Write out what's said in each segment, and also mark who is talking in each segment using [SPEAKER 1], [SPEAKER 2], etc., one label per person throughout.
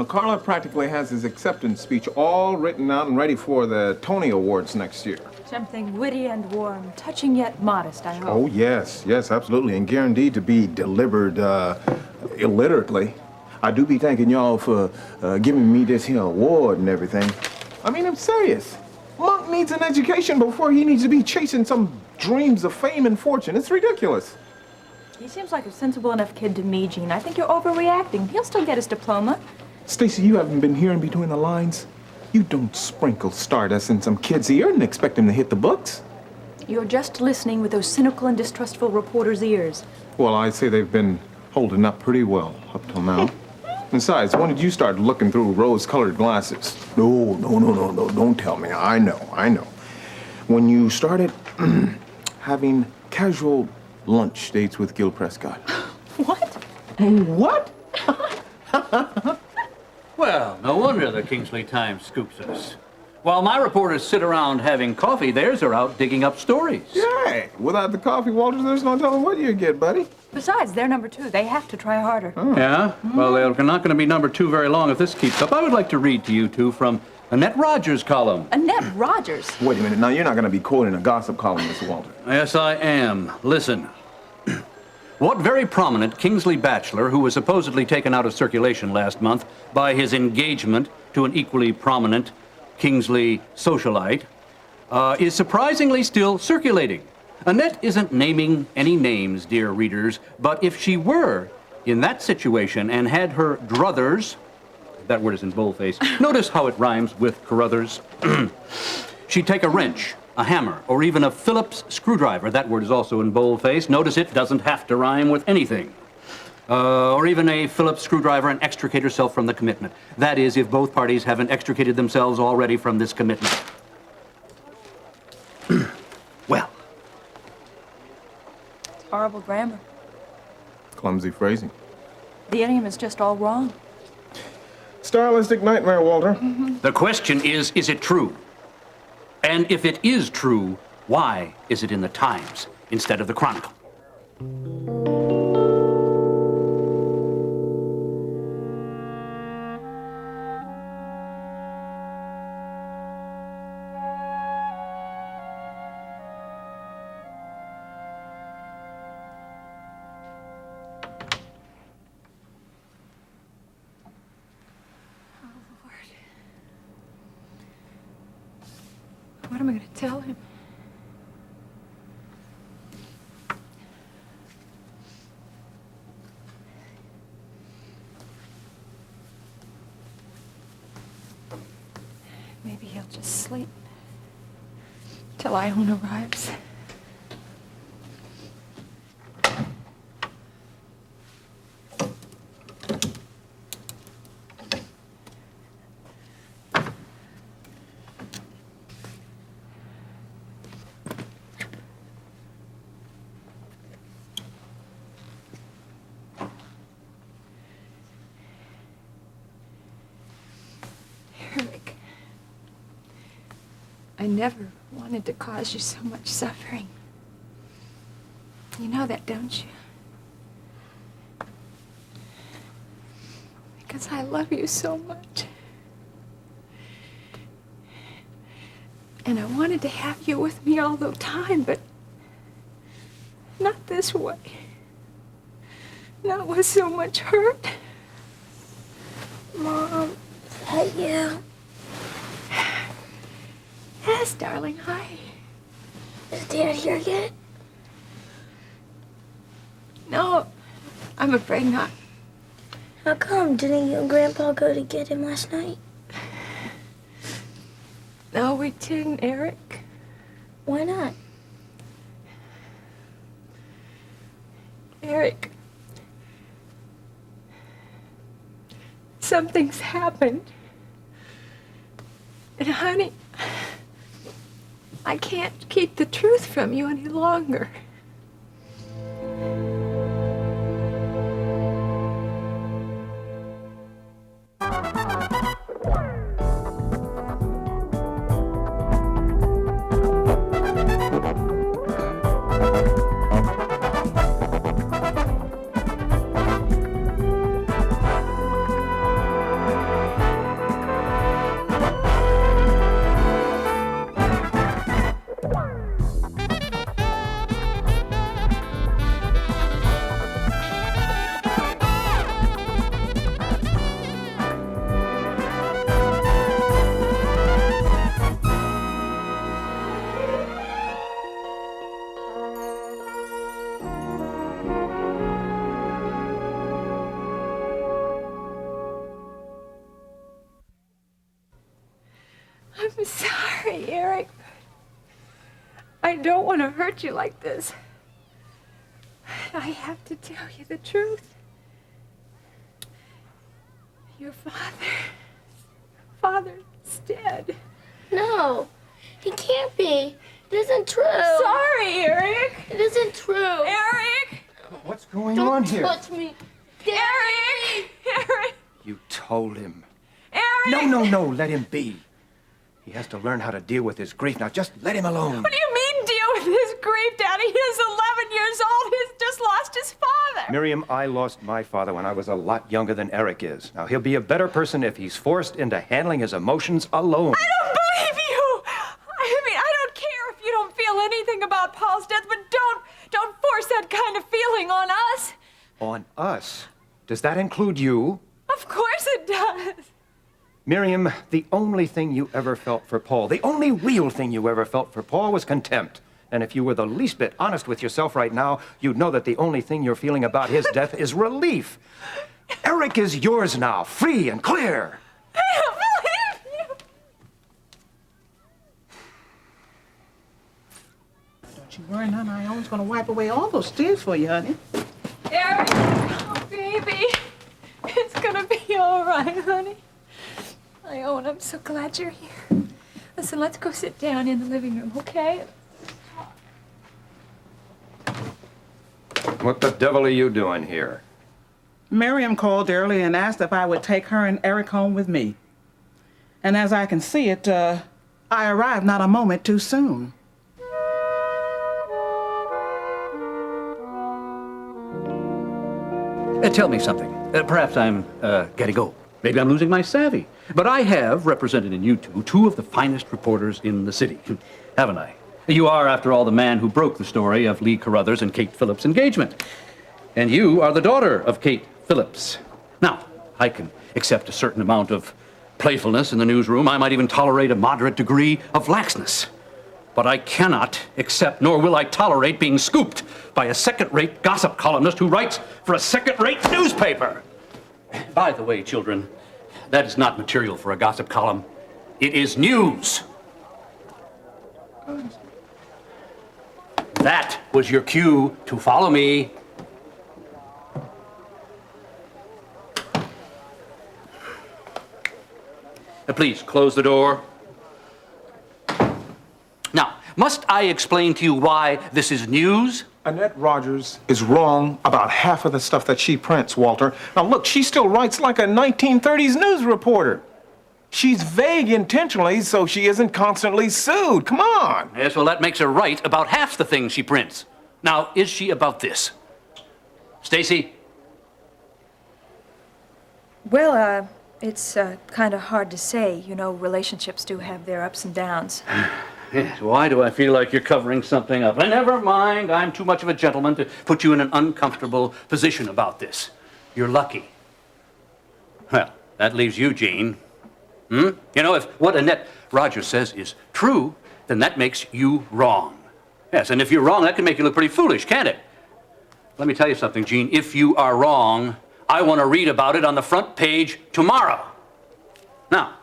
[SPEAKER 1] Carla practically has his acceptance speech all written out and ready for the Tony Awards next year.
[SPEAKER 2] Something witty and warm, touching yet modest, I hope.
[SPEAKER 1] Oh, yes, absolutely, and guaranteed to be delivered illiterately. I do be thanking y'all for giving me this here award and everything. I mean, I'm serious. Monk needs an education before he needs to be chasing some dreams of fame and fortune. It's ridiculous.
[SPEAKER 2] He seems like a sensible enough kid to me, Gene. I think you're overreacting. He'll still get his diploma.
[SPEAKER 1] Stacy, you haven't been hearing between the lines? You don't sprinkle stardust in some kid's ear and expect him to hit the books.
[SPEAKER 2] You're just listening with those cynical and distrustful reporters' ears.
[SPEAKER 1] Well, I'd say they've been holding up pretty well up till now. Besides, when did you start looking through rose-colored glasses? No, don't tell me. I know. When you started having casual lunch dates with Gil Prescott.
[SPEAKER 2] What?
[SPEAKER 1] What?
[SPEAKER 3] Well, no wonder the Kingsley Times scoops us. While my reporters sit around having coffee, theirs are out digging up stories.
[SPEAKER 1] Yeah, without the coffee, Walters, there's no telling what you get, buddy.
[SPEAKER 2] Besides, they're number 2. They have to try harder.
[SPEAKER 3] Oh. Yeah? Well, they're not going to be number 2 very long if this keeps up. I would like to read to you two from Annette Rogers' column.
[SPEAKER 2] Annette Rogers?
[SPEAKER 1] Wait a minute. Now, you're not going to be quoting a gossip column, Mr. Walter.
[SPEAKER 3] Yes, I am. Listen. What very prominent Kingsley bachelor, who was supposedly taken out of circulation last month by his engagement to an equally prominent Kingsley socialite, is surprisingly still circulating. Annette isn't naming any names, dear readers, but if she were in that situation and had her druthers, that word is in boldface, notice how it rhymes with Carruthers, she'd take a wrench, a hammer, or even a Phillips screwdriver, that word is also in boldface, notice it doesn't have to rhyme with anything, or even a Phillips screwdriver and extricate herself from the commitment. That is, if both parties haven't extricated themselves already from this commitment. Well.
[SPEAKER 2] Horrible grammar.
[SPEAKER 1] Clumsy phrasing.
[SPEAKER 2] The idiom is just all wrong.
[SPEAKER 1] Stylistic nightmare, Walter.
[SPEAKER 3] The question is it true? And if it is true, why is it in the Times instead of the Chronicle?
[SPEAKER 2] What am I going to tell him? Maybe he'll just sleep till Ione arrives. Eric, I never wanted to cause you so much suffering. You know that, don't you? Because I love you so much. And I wanted to have you with me all the time, but not this way. Not with so much hurt.
[SPEAKER 4] Mom, is that you?
[SPEAKER 2] Yes, darling, hi.
[SPEAKER 4] Is Dad here yet?
[SPEAKER 2] No, I'm afraid not.
[SPEAKER 4] How come? Didn't you and Grandpa go to get him last night?
[SPEAKER 2] No, we didn't, Eric.
[SPEAKER 4] Why not?
[SPEAKER 2] Eric, something's happened. And honey, I can't keep the truth from you any longer. sorry, Eric. I don't want to hurt you like this. I have to tell you the truth. Your father's dead.
[SPEAKER 4] No, he can't be. It isn't true.
[SPEAKER 2] Sorry, Eric.
[SPEAKER 4] It isn't true.
[SPEAKER 2] Eric!
[SPEAKER 5] What's going on here?
[SPEAKER 4] Don't touch me.
[SPEAKER 2] Eric! Eric!
[SPEAKER 5] You told him.
[SPEAKER 2] Eric!
[SPEAKER 5] No, let him be. He has to learn how to deal with his grief. Now just let him alone.
[SPEAKER 2] What do you mean deal with his grief, Daddy? He's 11 years old. He's just lost his father.
[SPEAKER 5] Miriam, I lost my father when I was a lot younger than Eric is. Now, he'll be a better person if he's forced into handling his emotions alone.
[SPEAKER 2] I don't believe you. I mean, I don't care if you don't feel anything about Paul's death, but don't force that kind of feeling on us.
[SPEAKER 5] On us? Does that include you?
[SPEAKER 2] Of course it does.
[SPEAKER 5] Miriam, the only thing you ever felt for Paul, the only real thing you ever felt for Paul was contempt. And if you were the least bit honest with yourself right now, you'd know that the only thing you're feeling about his death is relief. Eric is yours now, free and clear.
[SPEAKER 2] I don't believe you.
[SPEAKER 6] Don't you worry, none. Ione's gonna wipe away all those tears for you, honey.
[SPEAKER 2] Eric, oh, baby. It's gonna be all right, honey. Ione, I'm so glad you're here. Listen, let's go sit down in the living room, okay?
[SPEAKER 5] What the devil are you doing here?
[SPEAKER 6] Miriam called early and asked if I would take her and Eric home with me. And as I can see it, I arrived not a moment too soon.
[SPEAKER 3] Tell me something. Perhaps I'm getting old. Maybe I'm losing my savvy. But I have represented in you two of the finest reporters in the city, haven't I? You are, after all, the man who broke the story of Lee Carruthers and Kate Phillips' engagement. And you are the daughter of Kate Phillips. Now, I can accept a certain amount of playfulness in the newsroom. I might even tolerate a moderate degree of laxness. But I cannot accept, nor will I tolerate, being scooped by a second-rate gossip columnist who writes for a second-rate newspaper. By the way, children, that is not material for a gossip column. It is news. That was your cue to follow me. Please, close the door. Now, must I explain to you why this is news?
[SPEAKER 1] Annette Rogers is wrong about half of the stuff that she prints, Walter. Now look, she still writes like a 1930s news reporter. She's vague intentionally so she isn't constantly sued. Come on.
[SPEAKER 3] Yes, well, that makes her right about half the things she prints. Now, is she about this? Stacy?
[SPEAKER 2] Well, it's kind of hard to say. You know, relationships do have their ups and downs.
[SPEAKER 3] Yes, why do I feel like you're covering something up? Never mind, I'm too much of a gentleman to put you in an uncomfortable position about this. You're lucky. Well, that leaves you, Jean. You know, if what Annette Rogers says is true, then that makes you wrong. Yes, and if you're wrong, that can make you look pretty foolish, can't it? Let me tell you something, Jean. If you are wrong, I want to read about it on the front page tomorrow. Now,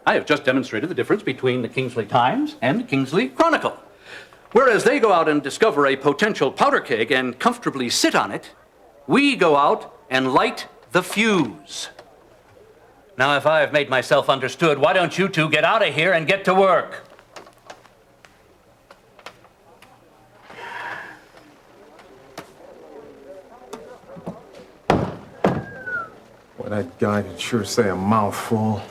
[SPEAKER 3] I have just demonstrated the difference between the Kingsley Times and the Kingsley Chronicle. Whereas they go out and discover a potential powder keg and comfortably sit on it, we go out and light the fuse. Now, if I have made myself understood, why don't you two get out of here and get to work?
[SPEAKER 1] Well, that guy can sure say a mouthful.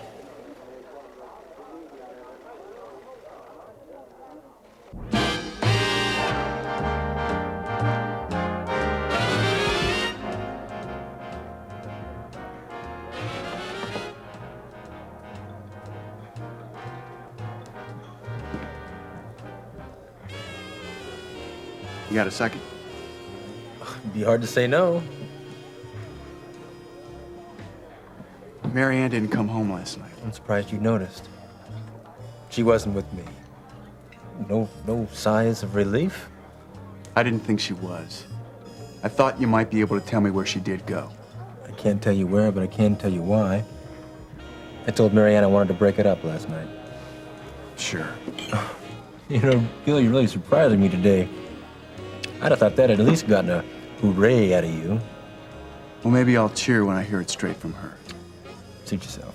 [SPEAKER 7] You got a second?
[SPEAKER 8] It'd be hard to say no.
[SPEAKER 7] Marianne didn't come home last night.
[SPEAKER 8] I'm surprised you noticed. She wasn't with me. No sighs of relief?
[SPEAKER 7] I didn't think she was. I thought you might be able to tell me where she did go.
[SPEAKER 8] I can't tell you where, but I can tell you why. I told Marianne I wanted to break it up last night.
[SPEAKER 7] Sure.
[SPEAKER 8] You know, Gil, you're really surprising me today. I'd have thought that had at least gotten a hooray out of you.
[SPEAKER 7] Well, maybe I'll cheer when I hear it straight from her.
[SPEAKER 8] Suit yourself.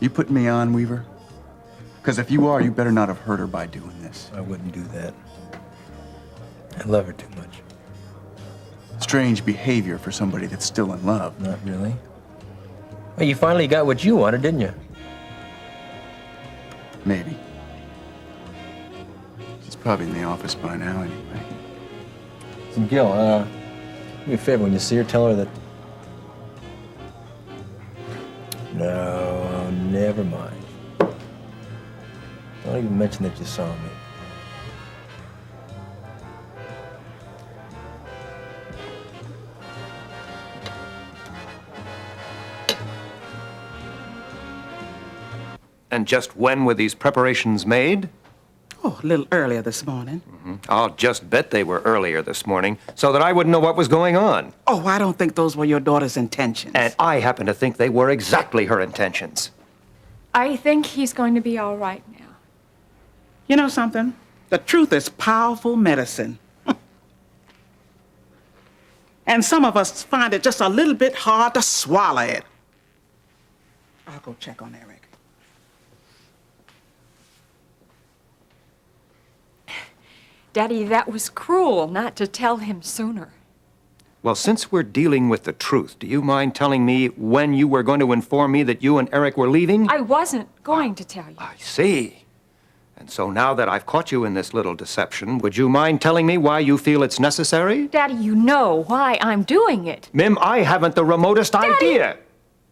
[SPEAKER 7] You putting me on, Weaver? Because if you are, you better not have hurt her by doing this.
[SPEAKER 8] I wouldn't do that. I love her too much.
[SPEAKER 7] Strange behavior for somebody that's still in love.
[SPEAKER 8] Not really. Well, you finally got what you wanted, didn't you?
[SPEAKER 7] Maybe. She's probably in the office by now anyway.
[SPEAKER 8] So, Gil, do me a favor when you see her, tell her that... No, never mind. Don't even mention that you saw me.
[SPEAKER 5] And just when were these preparations made?
[SPEAKER 6] Oh, a little earlier this morning.
[SPEAKER 5] I'll just bet they were earlier this morning, so that I wouldn't know what was going on.
[SPEAKER 6] Oh, I don't think those were your daughter's intentions.
[SPEAKER 5] And I happen to think they were exactly her intentions.
[SPEAKER 2] I think he's going to be all right now.
[SPEAKER 6] You know something? The truth is powerful medicine. And some of us find it just a little bit hard to swallow it. I'll go check on Eric.
[SPEAKER 2] Daddy, that was cruel not to tell him sooner.
[SPEAKER 5] Well, since we're dealing with the truth, do you mind telling me when you were going to inform me that you and Eric were leaving?
[SPEAKER 2] I wasn't going to tell you.
[SPEAKER 5] I see. And so now that I've caught you in this little deception, would you mind telling me why you feel it's necessary?
[SPEAKER 2] Daddy, you know why I'm doing it.
[SPEAKER 5] Mim, I haven't the remotest idea.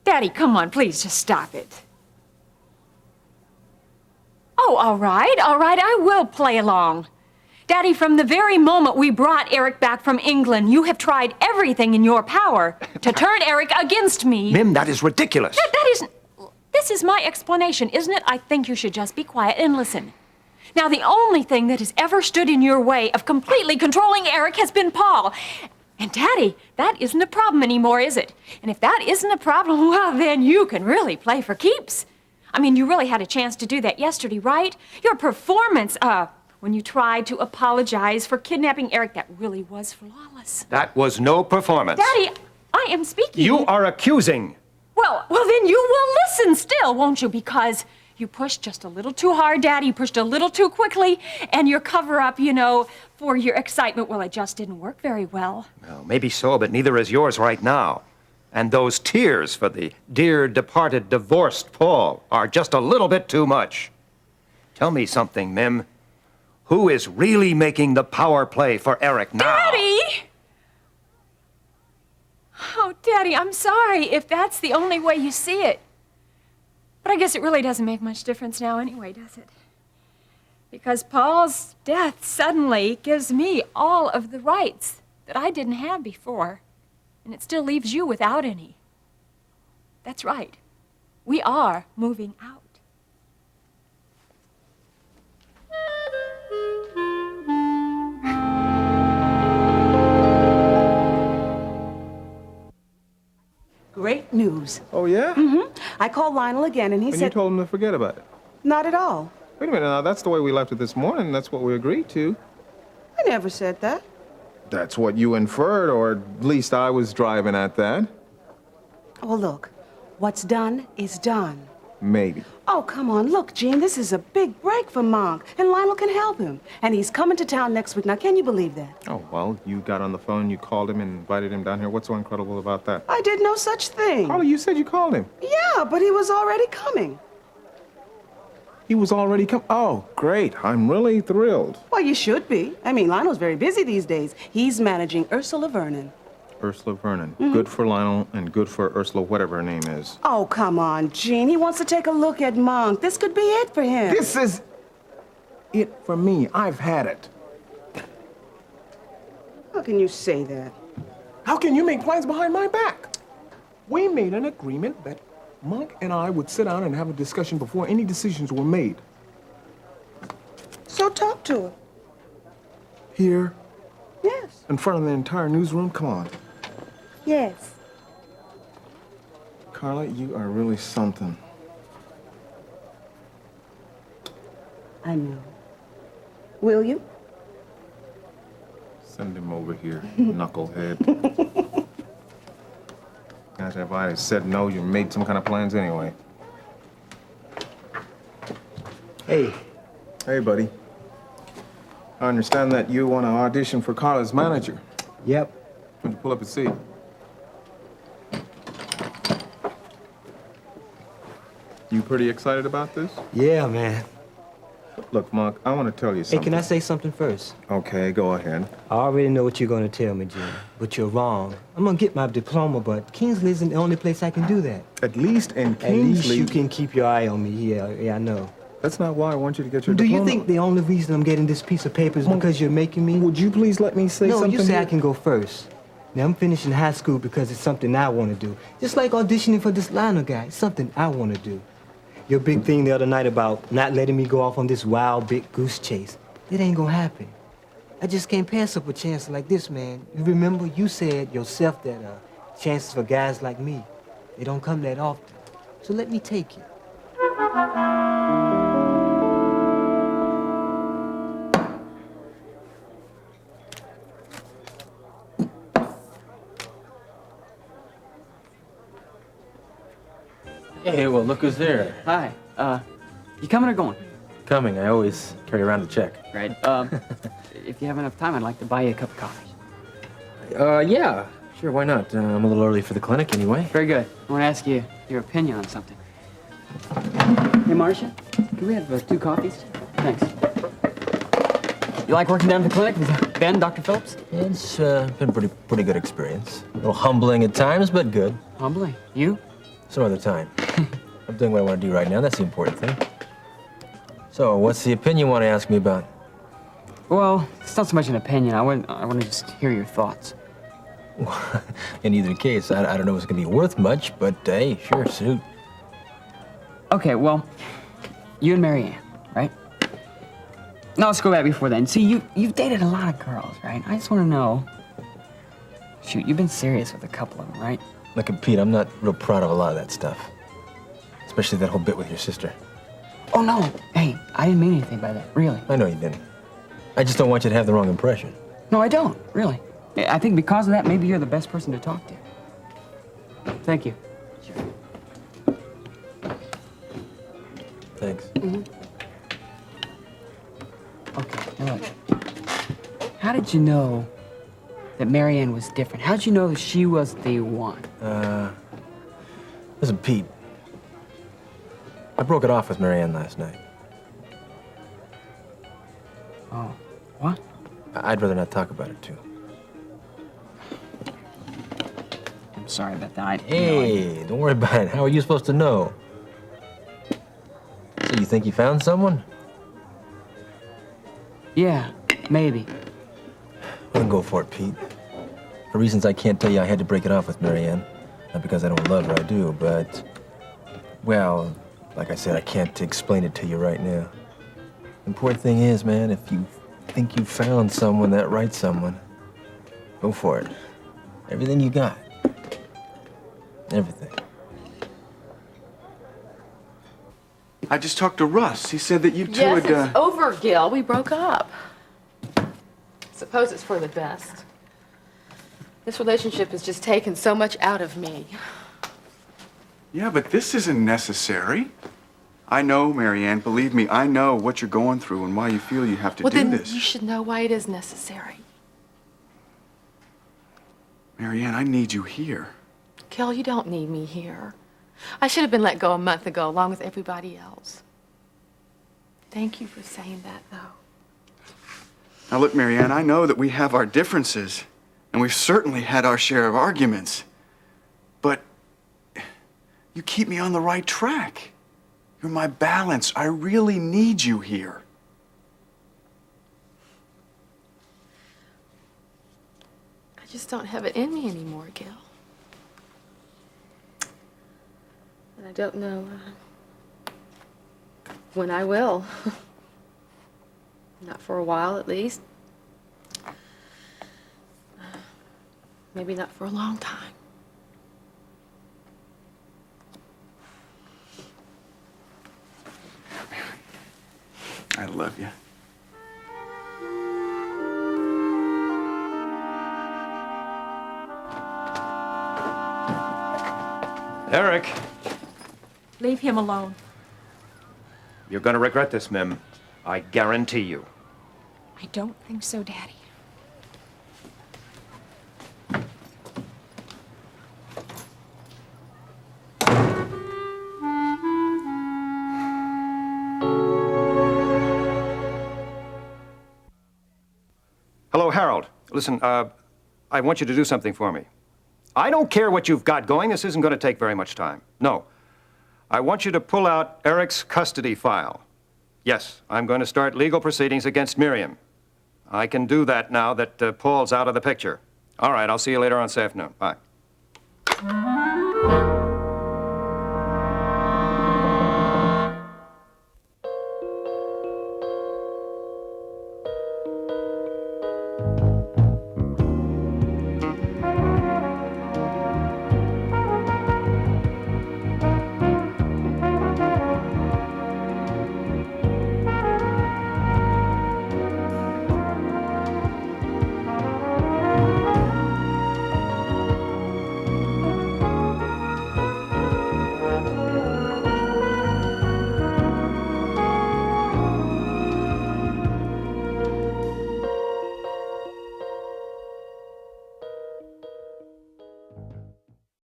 [SPEAKER 2] Daddy, come on, please just stop it. Oh, all right, I will play along. Daddy, from the very moment we brought Eric back from England, you have tried everything in your power to turn Eric against me.
[SPEAKER 5] Mim, that is ridiculous.
[SPEAKER 2] That isn't... This is my explanation, isn't it? I think you should just be quiet and listen. Now, the only thing that has ever stood in your way of completely controlling Eric has been Paul. And Daddy, that isn't a problem anymore, is it? And if that isn't a problem, well, then you can really play for keeps. I mean, you really had a chance to do that yesterday, right? Your performance, when you tried to apologize for kidnapping Eric, that really was flawless.
[SPEAKER 5] That was no performance.
[SPEAKER 2] Daddy, I am speaking.
[SPEAKER 5] You are accusing.
[SPEAKER 2] Well, then you will listen still, won't you? Because you pushed just a little too hard, Daddy. You pushed a little too quickly, and your cover-up, you know, for your excitement, well, it just didn't work very well.
[SPEAKER 5] Well, maybe so, but neither is yours right now. And those tears for the dear departed divorced Paul are just a little bit too much. Tell me something, Mim. Who is really making the power play for Eric now?
[SPEAKER 2] Daddy! Oh, Daddy, I'm sorry if that's the only way you see it. But I guess it really doesn't make much difference now anyway, does it? Because Paul's death suddenly gives me all of the rights that I didn't have before. And it still leaves you without any. That's right. We are moving out.
[SPEAKER 9] Great news.
[SPEAKER 1] Oh, yeah?
[SPEAKER 9] I called Lionel again and he
[SPEAKER 1] And
[SPEAKER 9] said...
[SPEAKER 1] you told him to forget about it.
[SPEAKER 9] Not at all.
[SPEAKER 1] Wait a minute now, that's the way we left it this morning. That's what we agreed to.
[SPEAKER 9] I never said that.
[SPEAKER 1] That's what you inferred, or at least I was driving at that.
[SPEAKER 9] Oh, look. What's done is done.
[SPEAKER 1] Maybe.
[SPEAKER 9] Oh, come on. Look, Gene, this is a big break for Monk, and Lionel can help him. And he's coming to town next week. Now, can you believe that?
[SPEAKER 1] Oh, well, you got on the phone, you called him and invited him down here. What's so incredible about that?
[SPEAKER 9] I did no such thing.
[SPEAKER 1] Carla, you said you called him.
[SPEAKER 9] Yeah, but he was already coming.
[SPEAKER 1] He was already come. Oh, great. I'm really thrilled.
[SPEAKER 9] Well, you should be. I mean, Lionel's very busy these days. He's managing Ursula Vernon.
[SPEAKER 1] Ursula Vernon. Good for Lionel and good for Ursula, whatever her name is.
[SPEAKER 9] Oh, come on, Gene. He wants to take a look at Monk. This could be it for him.
[SPEAKER 1] This is it for me. I've had it.
[SPEAKER 9] How can you say that?
[SPEAKER 1] How can you make plans behind my back? We made an agreement that Monk and I would sit down and have a discussion before any decisions were made.
[SPEAKER 9] So talk to her.
[SPEAKER 1] Here,
[SPEAKER 9] Yes.
[SPEAKER 1] in front of the entire newsroom? Come on.
[SPEAKER 9] Yes.
[SPEAKER 1] Carla, you are really something.
[SPEAKER 9] I know. Will you?
[SPEAKER 1] Send him over here, knucklehead. Gosh, if I had said no, you made some kind of plans anyway.
[SPEAKER 8] Hey,
[SPEAKER 1] Hey, buddy. I understand that you want to audition for Carla's manager.
[SPEAKER 8] yep.
[SPEAKER 1] Would you pull up a seat? You pretty excited about this?
[SPEAKER 8] Yeah, man.
[SPEAKER 1] Look, Monk, I want to tell you
[SPEAKER 8] Hey,
[SPEAKER 1] something.
[SPEAKER 8] can I say something first?
[SPEAKER 1] Okay, go ahead.
[SPEAKER 8] I already know what you're gonna tell me, Jim, but you're wrong. I'm gonna get my diploma, but Kingsley isn't the only place I can do that.
[SPEAKER 1] At least in
[SPEAKER 8] At least
[SPEAKER 1] Kingsley...
[SPEAKER 8] you can keep your eye on me. Yeah, I know.
[SPEAKER 1] That's not why I want you to get your
[SPEAKER 8] Do
[SPEAKER 1] diploma.
[SPEAKER 8] you think the only reason I'm getting this piece of paper is because you're making me?
[SPEAKER 1] Would you please let me say
[SPEAKER 8] No,
[SPEAKER 1] something?
[SPEAKER 8] you say
[SPEAKER 1] here?
[SPEAKER 8] I can go first. Now, I'm finishing high school because it's something I want to do. Just like auditioning for this Lionel guy. It's something I want to do. Your big thing the other night about not letting me go off on this wild big goose chase, it ain't gonna happen. I just can't pass up a chance like this, man. You remember you said yourself that chances for guys like me, they don't come that often. So let me take it.
[SPEAKER 10] Hey, well, look who's there.
[SPEAKER 11] Hi. You coming or going?
[SPEAKER 10] Coming. I always carry around a check.
[SPEAKER 11] Right. If you have enough time, I'd like to buy you a cup of coffee.
[SPEAKER 10] Yeah. Sure, why not? I'm a little early for the clinic anyway.
[SPEAKER 11] Very good. I want to ask you your opinion on something. Hey, Marcia, can we have 2 coffees? Thanks. You like working down at the clinic with Ben, Dr. Phillips?
[SPEAKER 10] It's been pretty good experience. A little humbling at times, but good.
[SPEAKER 11] Humbling. You?
[SPEAKER 10] Some other time. I'm doing what I want to do right now. That's the important thing. So, what's the opinion you want to ask me about?
[SPEAKER 11] Well, it's not so much an opinion. I want to just hear your thoughts.
[SPEAKER 10] In either case, I don't know if it's going to be worth much, but hey, sure, suit.
[SPEAKER 11] Okay, well, you and Marianne, right? No, let's go back before then. See, you've dated a lot of girls, right? I just want to know. Shoot, you've been serious with a couple of them, right?
[SPEAKER 10] Look at Pete, I'm not real proud of a lot of that stuff. Especially that whole bit with your sister.
[SPEAKER 11] Oh, no. Hey, I didn't mean anything by that, really.
[SPEAKER 10] I know you didn't. I just don't want you to have the wrong impression.
[SPEAKER 11] No, I don't, really. I think because of that, maybe you're the best person to talk to. Thank you.
[SPEAKER 10] Thanks.
[SPEAKER 11] Okay, now look. How did you know that Marianne was different? How did you know that she was the one?
[SPEAKER 10] Listen, Pete. I broke it off with Marianne last night.
[SPEAKER 11] Oh, what?
[SPEAKER 10] I'd rather not talk about it, too.
[SPEAKER 11] I'm sorry about that.
[SPEAKER 10] Hey, don't worry about it. How are you supposed to know? So you think you found someone?
[SPEAKER 11] Yeah, maybe.
[SPEAKER 10] Well, then go for it, Pete. For reasons I can't tell you, I had to break it off with Marianne. Not because I don't love her, I do, but... Well, like I said, I can't explain it to you right now. Important thing is, man, if you think you found someone, that right someone, go for it. Everything you got. Everything.
[SPEAKER 7] I just talked to Russ. He said that you two
[SPEAKER 12] Yes,
[SPEAKER 7] had,
[SPEAKER 12] it's over, Gil. We broke up. Suppose it's for the best. This relationship has just taken so much out of me.
[SPEAKER 7] Yeah, but this isn't necessary. I know, Marianne, believe me, I know what you're going through and why you feel you have to
[SPEAKER 12] Well,
[SPEAKER 7] do
[SPEAKER 12] then
[SPEAKER 7] this.
[SPEAKER 12] you should know why it is necessary.
[SPEAKER 7] Marianne, I need you here.
[SPEAKER 12] Gil, you don't need me here. I should have been let go a month ago, along with everybody else. Thank you for saying that, though.
[SPEAKER 7] Now look, Marianne, I know that we have our differences, and we've certainly had our share of arguments, but you keep me on the right track. You're my balance. I really need you here.
[SPEAKER 12] I just don't have it in me anymore, Gil. And I don't know when I will. Not for a while, at least. Maybe not for a long time.
[SPEAKER 7] I love you.
[SPEAKER 5] Eric,
[SPEAKER 2] Leave him alone.
[SPEAKER 5] you're going to regret this, Mim. I guarantee you.
[SPEAKER 2] I don't think so, Daddy.
[SPEAKER 5] Hello, Harold. Listen, I want you to do something for me. I don't care what you've got going. This isn't going to take very much time. No. I want you to pull out Eric's custody file. Yes, I'm going to start legal proceedings against Miriam. I can do that now that Paul's out of the picture. All right, I'll see you later on this afternoon. Bye.